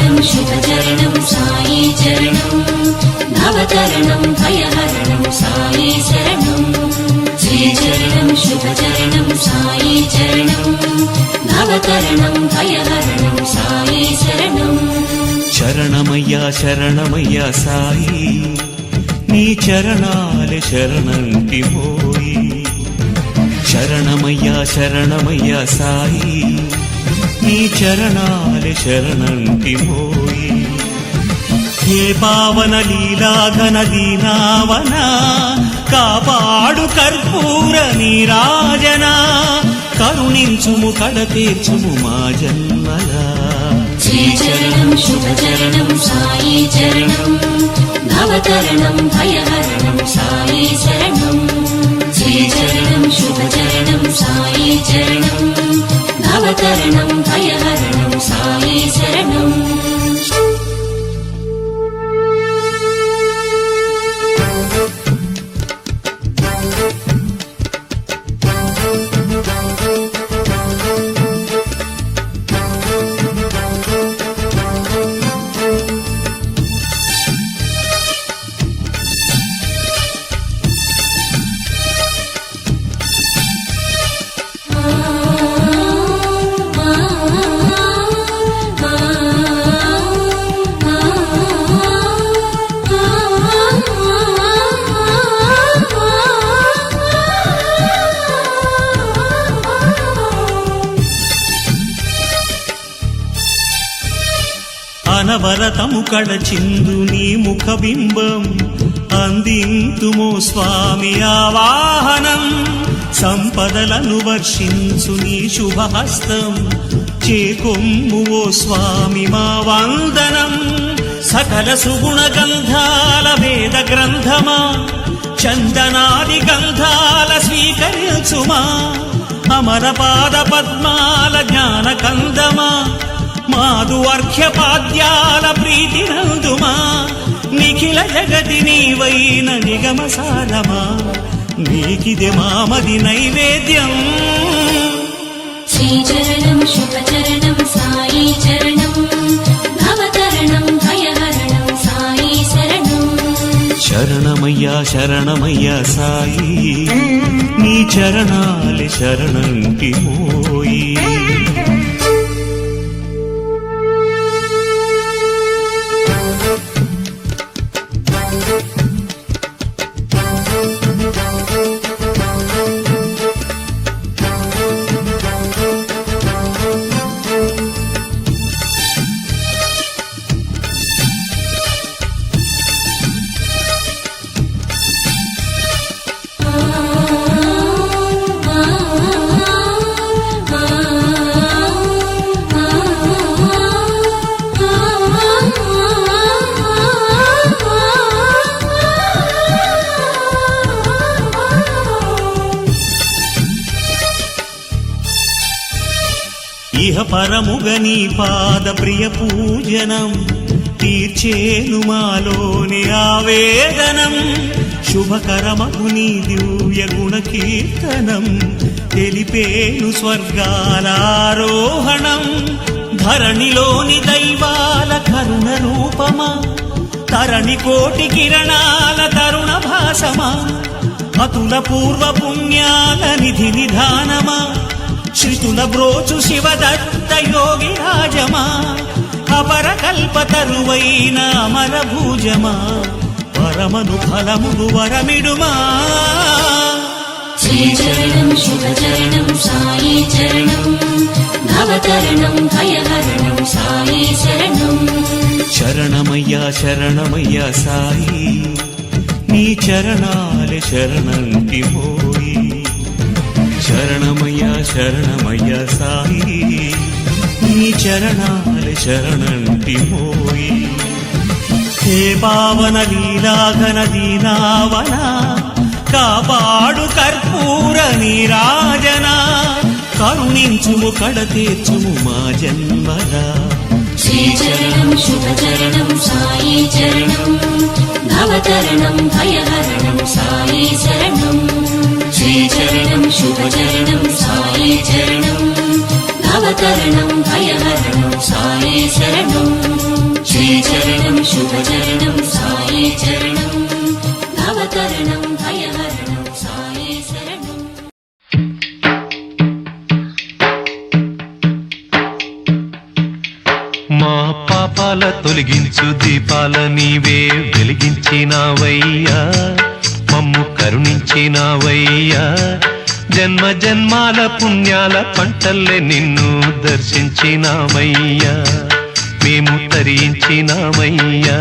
श्रीचरणं शुभचरणं साई चरणं नवतरणं भयहरणं साई शरणं श्रीचरणं शुभचरणं साई चरणं नवतरणं भयहरणं साई शरणं శరణమయ్యా శరణమయ్యా సాయి నీ చరణాలే శరణంటిమోయి శరణమయ్యా శరణమయ్యా సాయి నీ చరణాలే శరణంటిమోయి హే పావన లీలాఘన దీనావన కాపాడు కర్పూర నీరాజన కరుణించుము కడతీర్చుము మా జన్మలా श्रीचरणं शुभचरणं साई चरणं नवतरणं भयहरणं साई शरणं श्रीचरणं शुभचरणं साई चरणं नवतरणं भयहरणं साई शरणं అనవరతము కడచిందు నీ ముఖబింబం అందింతుమో స్వామి ఆవాహనం సంపదలను వర్షించు నీ శుభహస్తం చేకొమ్ము ఓ స్వామి మా వందనం సకల సుగుణ గంధాల వేద గ్రంథమా చందనాది గంధాల స్వీకరించుమా అమర పాద పద్మాల జ్ఞాన కందమా మాదు అర్ఘ్యపాద్యాల ప్రీతి నందుమా నిఖిల జగతి నీవైన నిగమసారమా నీకిదే మామది నైవేద్యం श्रीचरणं शुभचरणं साई चरणं नवतरणं भयहरणं साई शरणं శరణమయ్యా శరణమయ్యా సాయి నీ చరణాలే శరణంటిమోయి ఇహ పరముగ నీ పాద ప్రియ పూజనం తీర్చేను మాలోని ఆవేదనం శుభకరమగు నీ దివ్య గుణ కీర్తనం తెలిపేను స్వర్గాల ఆరోహణం ధరణిలోని దైవాల కరుణ రూపమా తరణి కోటి కిరణాల తరుణ భాసమా అతుల పూర్వ పుణ్యాల నిధి నిధానమా శ్రుతుల బ్రోచు శివదత్త యోగి రాజమా అపర కల్పతరువైన అమర భూజమా పరమను ఫలములు వరమిడుమా श्रीचरणं शुभचरणं साई चरणं नवतरणं भयहरणं साई शरणं శరణమయ్యా శరణమయ్యా సాయి నీ చరణాలే శరణంటిమోయి శరణమయ్యా శరణమయ్యా సాయి నీ చరణాలే శరణంటిమోయి హే పావన లీలాఘన దీనావన కాపాడు కర్పూర నీరాజన కరుణించుము కడతీర్చుము మా జన్మలా श्रीचरणं शुभचरणं साई चरणं नवतरणं भयहरणं साई शरणं श्रीचरणं शुभचरणं साई चरणं नवतरणं भयहरणं साई शरणं శ్రీచరణం శుభచరణం సాయి చరణం భవతరణం భయహరణం సాయి శరణం. మా పాపాల తొలగించు దీపాల నీవే వెలిగించినావయ్యా, మమ్ము కరుణించినావయ్యా. జన్మ జన్మాల పుణ్యాల పంటల్లే నిన్ను దర్శించినామయ్యా, మేము తరించినామయ్యా.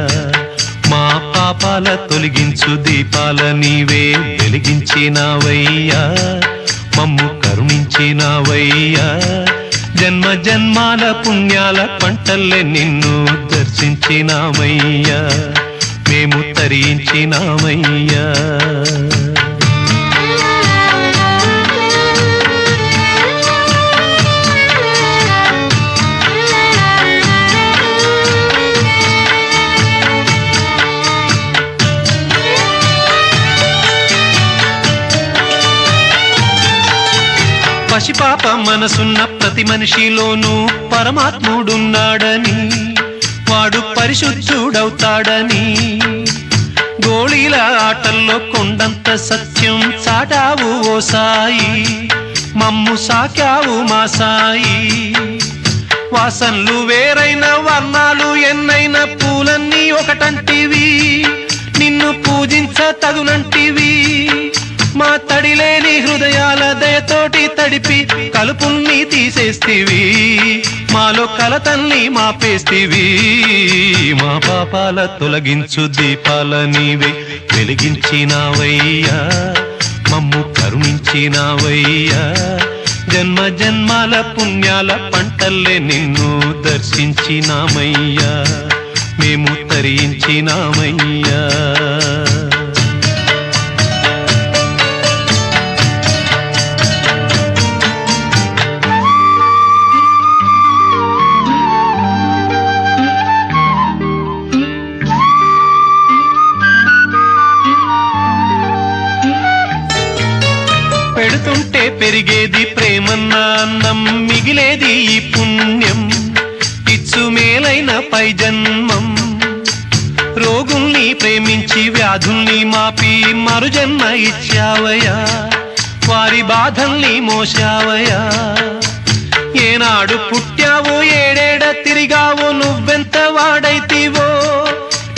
మా పాపాల తొలగించు దీపాల నీవే వెలిగించినావయ్యా, మమ్ము కరుణించినావయ్యా. జన్మ జన్మాల పుణ్యాల పంటల్లే నిన్ను దర్శించినామయ్యా, మేము తరించినామయ్యా. పసిపాప మనసున్న ప్రతి మనిషిలోనూ పరమాత్ముడున్నాడని, వాడు పరిశుద్ధుడవుతాడని. గోళీల ఆటల్లో కొండంత సత్యం చాటావు ఓ సాయి, మమ్ము సాకావు మా సాయి. వాసనలు వేరైన వర్ణాలు ఎన్నైన పూలన్నీ ఒకటంటివి, నిన్ను పూజించ తగునంటివి. మా తడిలేని హృదయాల దయతోటి తడిపి కలుపుల్ని తీసేస్తివి, మాలో కలతల్ని మాపేస్తివి. మా పాపాల తొలగించు దీపాల నీవే వెలిగించినావయ్యా, మమ్ము కరుణించినావయ్యా. జన్మ జన్మాల పుణ్యాల పంటల్లే నిన్ను దర్శించినామయ్యా, మేము తరించినామయ్యా. పెడుతుంటే పెరిగేది ప్రేమన్న అన్నం, మిగిలేది ఈ పుణ్యం, ఇచ్చు మేలైన పై జన్మం. రోగుల్ని ప్రేమించి వ్యాధుల్ని మాపి మరుజన్మ ఇచ్చావయ్యా, వారి బాధల్ని మోసావయ్యా. ఏనాడు పుట్టావో ఏడేడ తిరిగావో, నువ్వెంత వాడైతివో,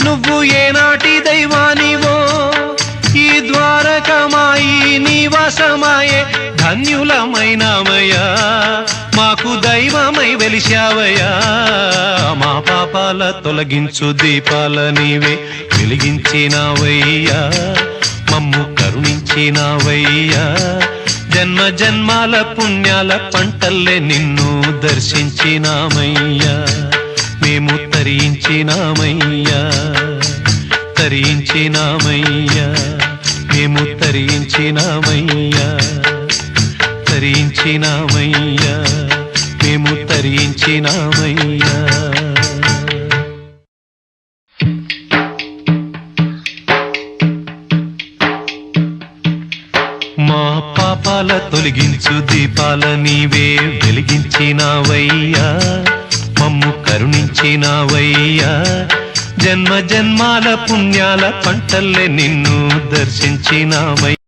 నువ్వు ఏనాటి దైవానివో. ఈ ద్వారకమాయి నివాసమాయే ధన్యులమైనామయ్యా, మాకు దైవమై వెలిశావయ్యా. మా పాపాల తొలగించు దీపాల నీవే వెలిగించినావయ్యా, మమ్ము కరుణించినావయ్యా. జన్మ జన్మాల పుణ్యాల పంటల్లే నిన్ను దర్శించినామయ్యా, మేము తరించినామయ్యా, తరించినామయ్యా, మేము తరించినామయ్యా, తరించినామయ్యా, మేము తరించినామయ్యా. మా పాపాల తొలగించు దీపాల నీవే వెలిగించినావయ్యా, మమ్ము కరుణించినావయ్యా. జన్మ జన్మాల పుణ్యాల పంటల్లే నిన్ను దర్శించినామయ్యా.